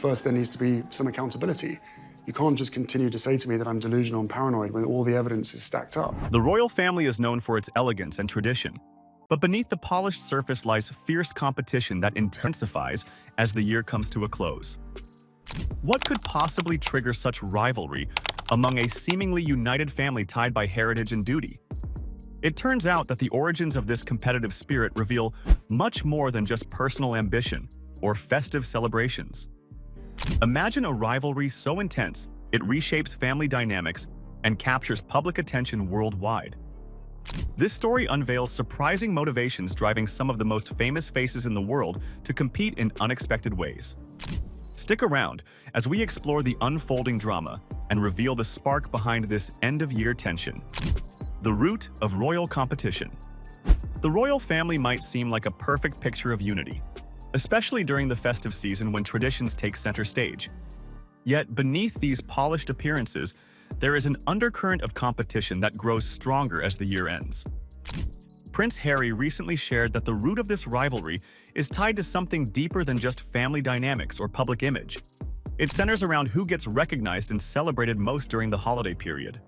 First, there needs to be some accountability. You can't just continue to say to me that I'm delusional and paranoid when all the evidence is stacked up. The royal family is known for its elegance and tradition, but beneath the polished surface lies fierce competition that intensifies as the year comes to a close. What could possibly trigger such rivalry among a seemingly united family tied by heritage and duty? It turns out that the origins of this competitive spirit reveal much more than just personal ambition or festive celebrations. Imagine a rivalry so intense it reshapes family dynamics and captures public attention worldwide. This story unveils surprising motivations driving some of the most famous faces in the world to compete in unexpected ways. Stick around as we explore the unfolding drama and reveal the spark behind this end-of-year tension. The root of royal competition. The royal family might seem like a perfect picture of unity, especially during the festive season when traditions take center stage. Yet beneath these polished appearances, there is an undercurrent of competition that grows stronger as the year ends. Prince Harry recently shared that the root of this rivalry is tied to something deeper than just family dynamics or public image. It centers around who gets recognized and celebrated most during the holiday period.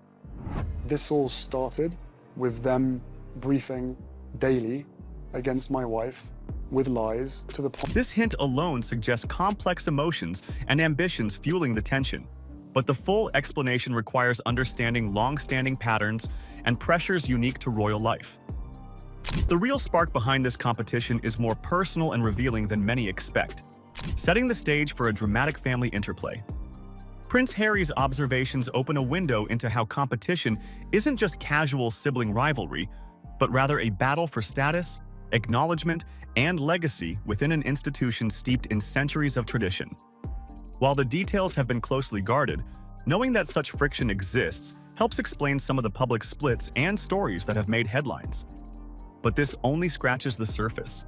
This all started with them briefing daily against my wife with lies to the point. This hint alone suggests complex emotions and ambitions fueling the tension, but the full explanation requires understanding long-standing patterns and pressures unique to royal life. The real spark behind this competition is more personal and revealing than many expect, setting the stage for a dramatic family interplay. Prince Harry's observations open a window into how competition isn't just casual sibling rivalry, but rather a battle for status, acknowledgement, and legacy within an institution steeped in centuries of tradition. While the details have been closely guarded, knowing that such friction exists helps explain some of the public splits and stories that have made headlines. But this only scratches the surface.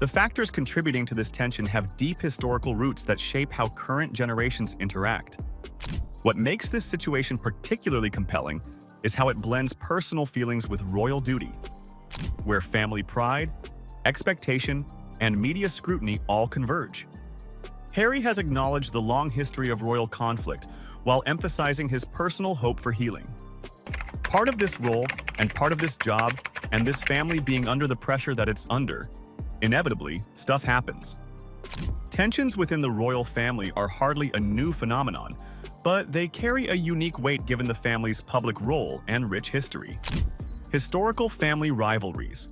The factors contributing to this tension have deep historical roots that shape how current generations interact. What makes this situation particularly compelling is how it blends personal feelings with royal duty, where family pride, expectation, and media scrutiny all converge. Harry has acknowledged the long history of royal conflict while emphasizing his personal hope for healing. Part of this role and part of this job and this family being under the pressure that it's under, inevitably, stuff happens. Tensions within the royal family are hardly a new phenomenon, but they carry a unique weight given the family's public role and rich history. Historical family rivalries.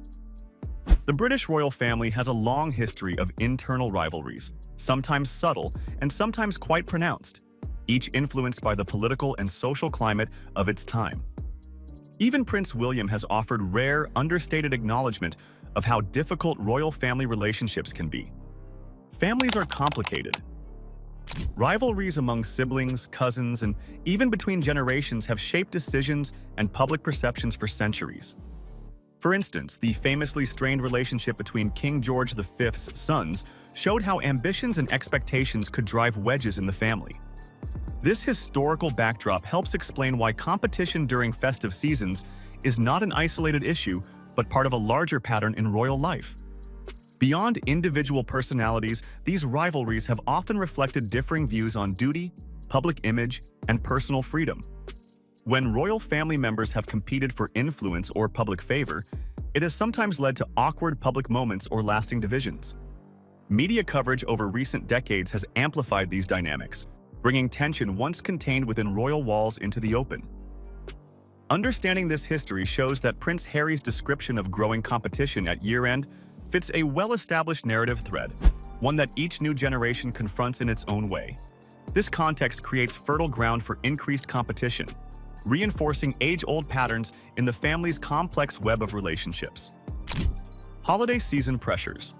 The British royal family has a long history of internal rivalries, sometimes subtle and sometimes quite pronounced, each influenced by the political and social climate of its time. Even Prince William has offered rare, understated acknowledgement of how difficult royal family relationships can be. Families are complicated. Rivalries among siblings, cousins, and even between generations have shaped decisions and public perceptions for centuries. For instance, the famously strained relationship between King George V's sons showed how ambitions and expectations could drive wedges in the family. This historical backdrop helps explain why competition during festive seasons is not an isolated issue, but part of a larger pattern in royal life. Beyond individual personalities, these rivalries have often reflected differing views on duty, public image, and personal freedom. When royal family members have competed for influence or public favor, it has sometimes led to awkward public moments or lasting divisions. Media coverage over recent decades has amplified these dynamics, bringing tension once contained within royal walls into the open. Understanding this history shows that Prince Harry's description of growing competition at year-end fits a well-established narrative thread, one that each new generation confronts in its own way. This context creates fertile ground for increased competition, reinforcing age-old patterns in the family's complex web of relationships. Holiday season pressures.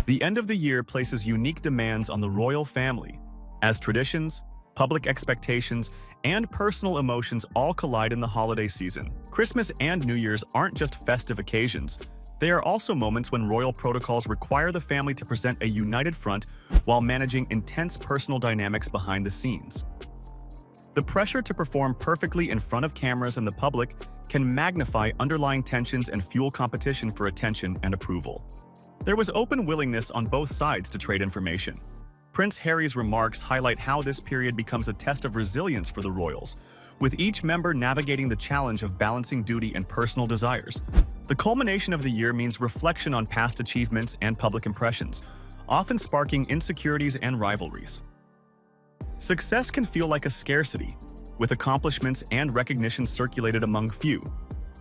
The end of the year places unique demands on the royal family, as traditions, public expectations, and personal emotions all collide in the holiday season. Christmas and New Year's aren't just festive occasions. They are also moments when royal protocols require the family to present a united front while managing intense personal dynamics behind the scenes. The pressure to perform perfectly in front of cameras and the public can magnify underlying tensions and fuel competition for attention and approval. There was open willingness on both sides to trade information. Prince Harry's remarks highlight how this period becomes a test of resilience for the royals, with each member navigating the challenge of balancing duty and personal desires. The culmination of the year means reflection on past achievements and public impressions, often sparking insecurities and rivalries. Success can feel like a scarcity, with accomplishments and recognition circulated among few,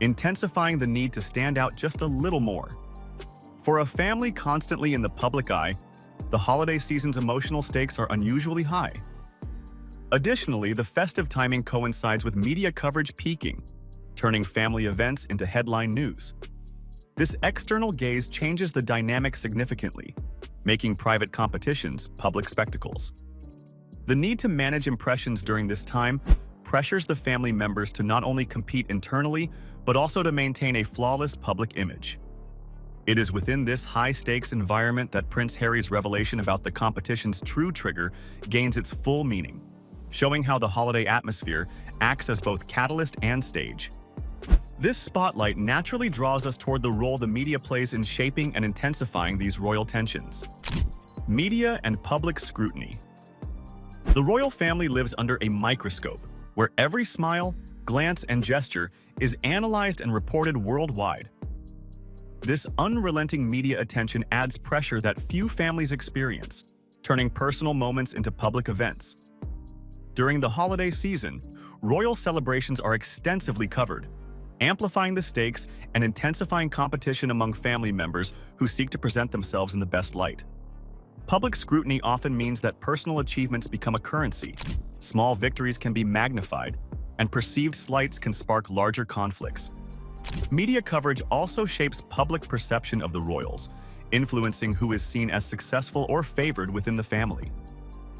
intensifying the need to stand out just a little more. For a family constantly in the public eye, the holiday season's emotional stakes are unusually high. Additionally, the festive timing coincides with media coverage peaking, turning family events into headline news. This external gaze changes the dynamic significantly, making private competitions public spectacles. The need to manage impressions during this time pressures the family members to not only compete internally, but also to maintain a flawless public image. It is within this high-stakes environment that Prince Harry's revelation about the competition's true trigger gains its full meaning, showing how the holiday atmosphere acts as both catalyst and stage. This spotlight naturally draws us toward the role the media plays in shaping and intensifying these royal tensions. Media and public scrutiny. The royal family lives under a microscope, where every smile, glance, and gesture is analyzed and reported worldwide. This unrelenting media attention adds pressure that few families experience, turning personal moments into public events. During the holiday season, royal celebrations are extensively covered, amplifying the stakes and intensifying competition among family members who seek to present themselves in the best light. Public scrutiny often means that personal achievements become a currency, small victories can be magnified, and perceived slights can spark larger conflicts. Media coverage also shapes public perception of the royals, influencing who is seen as successful or favored within the family.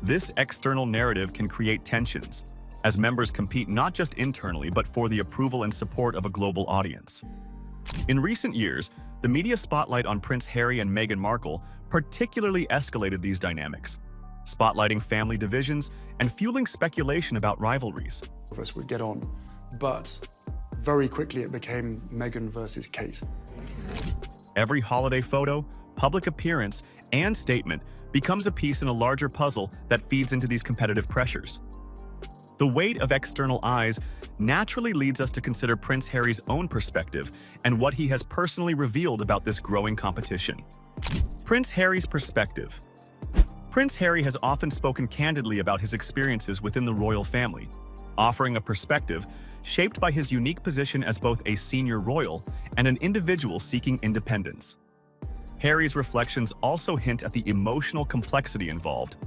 This external narrative can create tensions, as members compete not just internally but for the approval and support of a global audience. In recent years, the media spotlight on Prince Harry and Meghan Markle particularly escalated these dynamics, spotlighting family divisions and fueling speculation about rivalries. Of us would get on, but very quickly it became Meghan versus Kate. Every holiday photo, public appearance, and statement becomes a piece in a larger puzzle that feeds into these competitive pressures. The weight of external eyes naturally leads us to consider Prince Harry's own perspective and what he has personally revealed about this growing competition. Prince Harry's perspective. Prince Harry has often spoken candidly about his experiences within the royal family, offering a perspective shaped by his unique position as both a senior royal and an individual seeking independence. Harry's reflections also hint at the emotional complexity involved,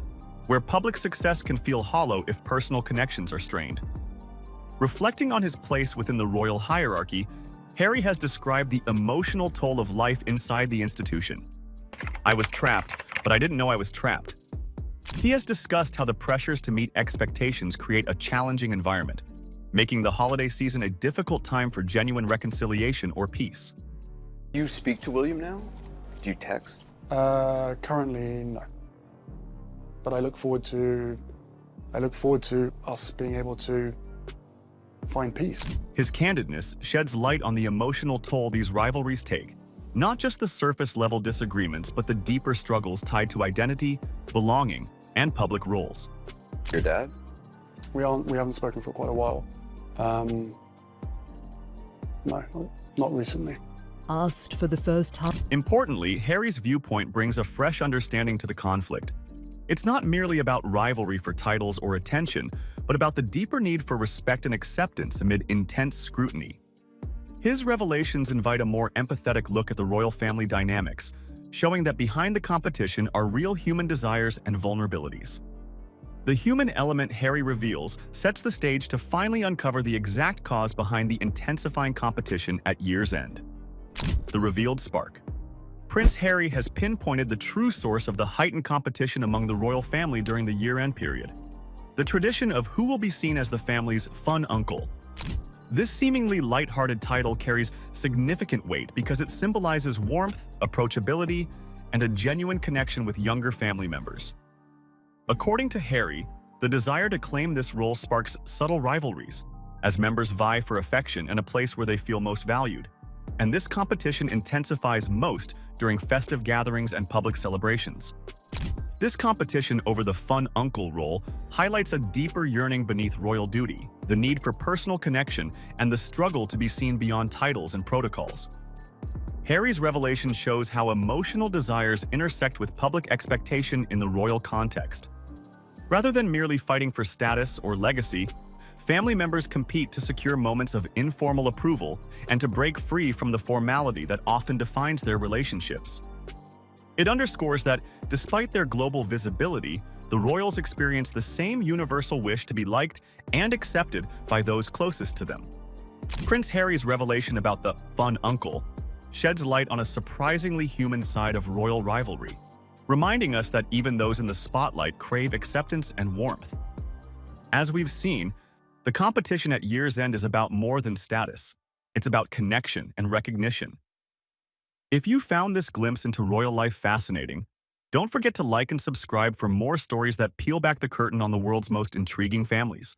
where public success can feel hollow if personal connections are strained. Reflecting on his place within the royal hierarchy, Harry has described the emotional toll of life inside the institution. "I was trapped, but I didn't know I was trapped." He has discussed how the pressures to meet expectations create a challenging environment, making the holiday season a difficult time for genuine reconciliation or peace. Do you speak to William now? Do you text? Currently, no. But I look forward to us being able to find peace. His candidness sheds light on the emotional toll these rivalries take, not just the surface-level disagreements, but the deeper struggles tied to identity, belonging, and public roles. Your dad? We haven't spoken for quite a while. No, not recently. Asked for the first time. Importantly, Harry's viewpoint brings a fresh understanding to the conflict. It's not merely about rivalry for titles or attention, but about the deeper need for respect and acceptance amid intense scrutiny. His revelations invite a more empathetic look at the royal family dynamics, showing that behind the competition are real human desires and vulnerabilities. The human element Harry reveals sets the stage to finally uncover the exact cause behind the intensifying competition at year's end. The revealed spark. Prince Harry has pinpointed the true source of the heightened competition among the royal family during the year-end period: the tradition of who will be seen as the family's fun uncle. This seemingly lighthearted title carries significant weight because it symbolizes warmth, approachability, and a genuine connection with younger family members. According to Harry, the desire to claim this role sparks subtle rivalries, as members vie for affection and a place where they feel most valued. And this competition intensifies most during festive gatherings and public celebrations. This competition over the fun uncle role highlights a deeper yearning beneath royal duty, the need for personal connection, and the struggle to be seen beyond titles and protocols. Harry's revelation shows how emotional desires intersect with public expectation in the royal context. Rather than merely fighting for status or legacy, family members compete to secure moments of informal approval and to break free from the formality that often defines their relationships. It underscores that, despite their global visibility, the royals experience the same universal wish to be liked and accepted by those closest to them. Prince Harry's revelation about the fun uncle sheds light on a surprisingly human side of royal rivalry, reminding us that even those in the spotlight crave acceptance and warmth. As we've seen, the competition at year's end is about more than status. It's about connection and recognition. If you found this glimpse into royal life fascinating, don't forget to like and subscribe for more stories that peel back the curtain on the world's most intriguing families.